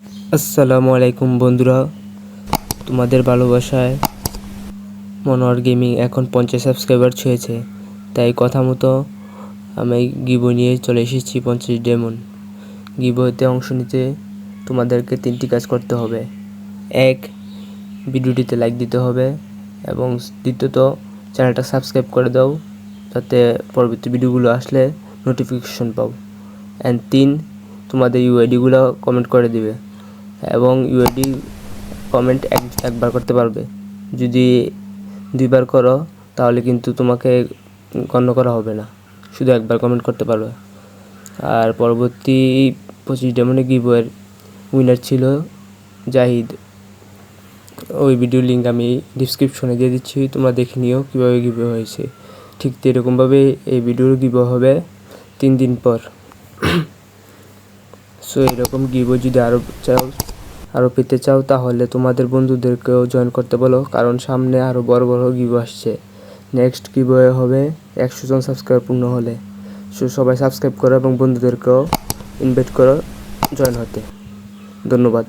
আসসালামু আলাইকুম বন্ধুরা, তোমাদের ভালোবাসায় মনোয়ার গেমিং এখন 50 সাবস্ক্রাইবার ছুঁয়েছে। তাই কথা মতো আমি গিবো নিয়ে চলে এসেছি 50 ডেমন। গিবোতে অংশ নিতে তোমাদেরকে 3টি কাজ করতে হবে। 1, ভিডিওটিতে লাইক দিতে হবে এবং দ্বিতীয়ত চ্যানেলটা সাবস্ক্রাইব করে দাও যাতে পরবর্তী ভিডিওগুলো আসলে নোটিফিকেশন পাও। অ্যান্ড 3, তোমাদের ইউআইডিগুলো কমেন্ট করে দিবে এবং ইউআইডি কমেন্ট একবার করতে পারবে। যদি 2বার করো তাহলে কিন্তু তোমাকে গণ্য করা হবে না, শুধু একবার কমেন্ট করতে পারবে। আর পরবর্তী 25 ডেমনে গিভওয়ের উইনার ছিল জাহিদ। ওই ভিডিও লিঙ্ক আমি ডিসক্রিপশনে দিয়ে দিচ্ছি, তোমরা দেখে নিও কীভাবে গিভওয়ে হয়েছে। ঠিক এরকমভাবে এই ভিডিওর গিভওয়ে হবে 3 দিন পর। সো এরকম গিভওয়ে যদি আরও পেতে চাও তাহলে তোমাদের বন্ধুদেরকেও জয়েন করতে বলো, কারণ সামনে আরও বড় বড় গিভওয়ে আসছে। নেক্সট গিভওয়ে হবে 100 জন সাবস্ক্রাইব পূর্ণ হলে। সো সবাই সাবস্ক্রাইব করো এবং বন্ধুদেরকেও ইনভাইট করো জয়েন হতে। ধন্যবাদ।